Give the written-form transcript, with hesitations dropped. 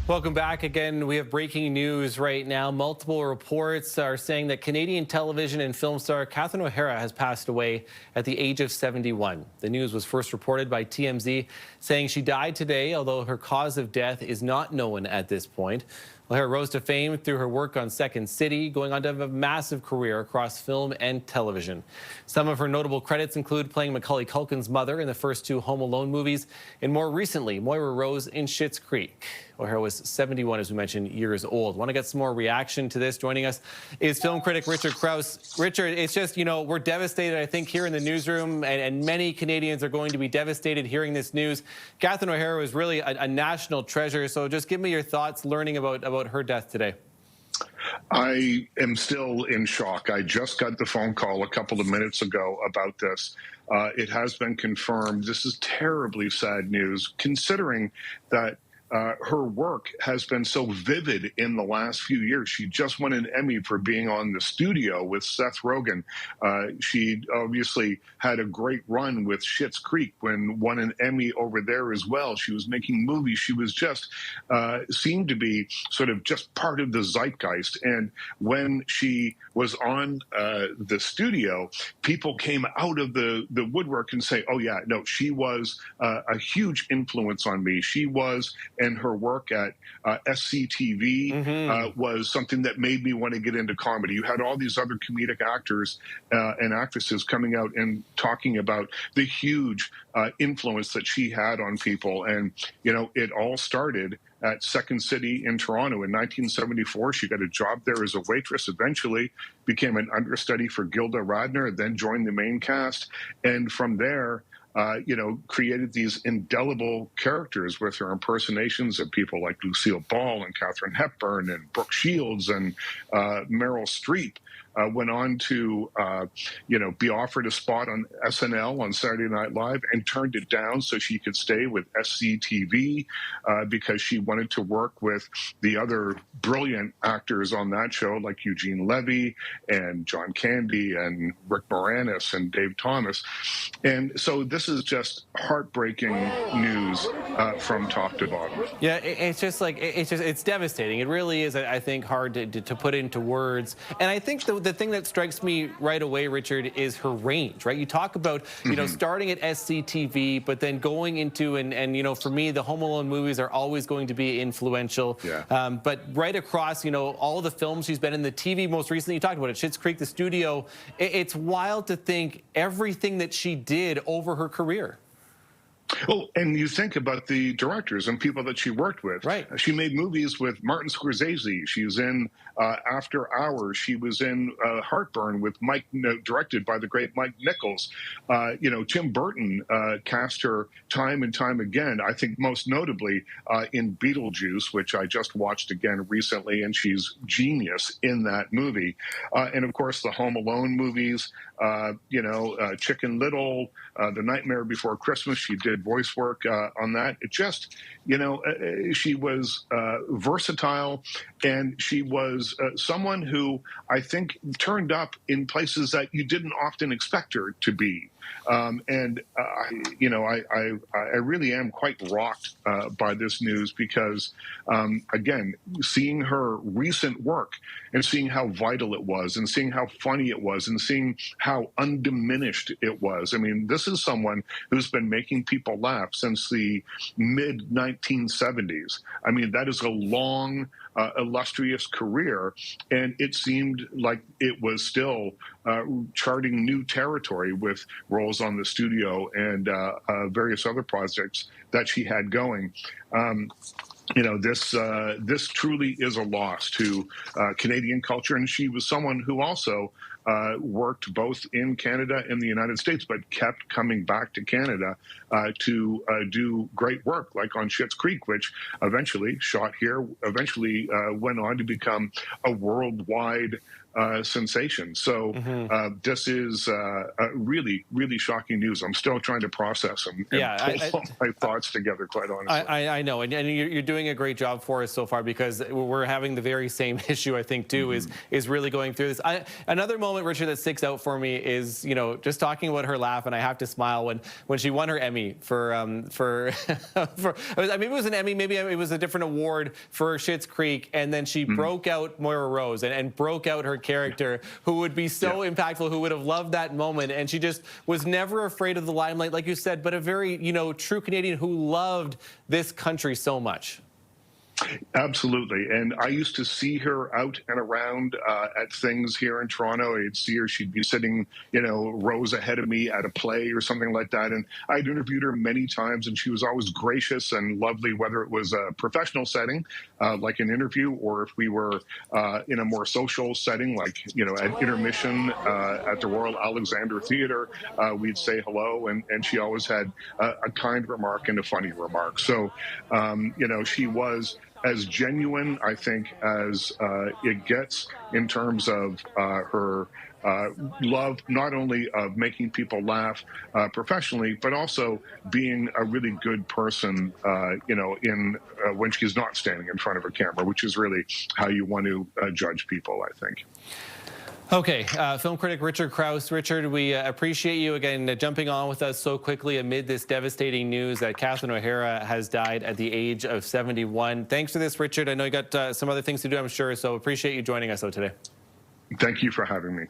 Welcome back again. We have breaking news right now. Multiple reports are saying that Canadian television and film star Catherine O'Hara has passed away at the age of 71. The news was first reported by TMZ, saying she died today, although her cause of death is not known at this point. O'Hara rose to fame through her work on Second City, going on to have a massive career across film and television. Some of her notable credits include playing Macaulay Culkin's mother in the first two Home Alone movies, and more recently, Moira Rose in Schitt's Creek. O'Hara was 71, as we mentioned, years old. Want to get some more reaction to this? Joining us is film critic Richard Crouse. Richard, it's just, we're devastated, I think, here in the newsroom, and many Canadians are going to be devastated hearing this news. Catherine O'Hara was really a national treasure, so just give me your thoughts learning about her death today. I am still in shock. I just got the phone call a couple of minutes ago about this. It has been confirmed. This is terribly sad news, considering that her work has been so vivid in the last few years. She just won an Emmy for being on The Studio with Seth Rogen. She obviously had a great run with Schitt's Creek when won an Emmy over there as well. She was making movies. She was just seemed to be sort of just part of the zeitgeist. And when she was on The Studio, people came out of the woodwork and say, oh yeah, no, she was a huge influence on me. She was, and her work at SCTV was something that made me want to get into comedy. You had all these other comedic actors and actresses coming out and talking about the huge influence that she had on people. And, it all started at Second City in Toronto in 1974. She got a job there as a waitress, eventually became an understudy for Gilda Radner, then joined the main cast. And from there, created these indelible characters with her impersonations of people like Lucille Ball and Katharine Hepburn and Brooke Shields and Meryl Streep. Went on to, be offered a spot on SNL on Saturday Night Live and turned it down so she could stay with SCTV because she wanted to work with the other brilliant actors on that show like Eugene Levy and John Candy and Rick Moranis and Dave Thomas. And so this is just heartbreaking news from top to bottom. Yeah, it's devastating. It really is, I think, hard to put into words. And I think the thing that strikes me right away, Richard, is her range, right? You talk about, starting at SCTV, but then going into, and for me, the Home Alone movies are always going to be influential. Yeah. But right across, all the films she's been in, the TV most recently, you talked about it, Schitt's Creek, The Studio. It's wild to think everything that she did over her career. Well, and you think about the directors and people that she worked with. Right. She made movies with Martin Scorsese. She's in After Hours. She was in Heartburn with directed by the great Mike Nichols. Tim Burton cast her time and time again. I think most notably in Beetlejuice, which I just watched again recently, and she's genius in that movie. And of course, the Home Alone movies. Chicken Little, The Nightmare Before Christmas. She did voice work on that. It just, she was versatile, and she was someone who I think turned up in places that you didn't often expect her to be. I really am quite rocked by this news because, again, seeing her recent work and seeing how vital it was and seeing how funny it was and seeing how undiminished it was. I mean, this is someone who's been making people laugh since the mid-1970s. I mean, that is a long, illustrious career, and it seemed like it was still charting new territory with roles on The Studio and various other projects that she had going. This truly is a loss to Canadian culture, and she was someone who also worked both in Canada and the United States, but kept coming back to Canada to do great work, like on Schitt's Creek, which eventually shot here, eventually went on to become a worldwide sensation. So this is really, really shocking news. I'm still trying to process and pull all my thoughts together, quite honestly. I know, and you're doing a great job for us so far, because we're having the very same issue, I think, too, is really going through this. Another moment, Richard, that sticks out for me is, you know, just talking about her laugh, and I have to smile when she won her Emmy for maybe it was an Emmy, maybe it was a different award for Schitt's Creek, and then she broke out Moira Rose and broke out her character, who would be so impactful, who would have loved that moment, and she just was never afraid of the limelight, like you said, but a very, you know, true Canadian who loved this country so much. Absolutely. And I used to see her out and around at things here in Toronto. I'd see her, she'd be sitting, you know, rows ahead of me at a play or something like that. And I'd interviewed her many times, and she was always gracious and lovely, whether it was a professional setting, like an interview, or if we were in a more social setting, like, you know, at intermission at the Royal Alexander Theatre, we'd say hello. And she always had a kind remark and a funny remark. So, you know, she was as genuine, I think, as it gets in terms of her love, not only of making people laugh professionally, but also being a really good person, you know, when she's not standing in front of a camera, which is really how you want to judge people, I think. Okay, film critic Richard Crouse. Richard, we appreciate you again jumping on with us so quickly amid this devastating news that Catherine O'Hara has died at the age of 71. Thanks for this, Richard. I know you got some other things to do, I'm sure, so appreciate you joining us though today. Thank you for having me.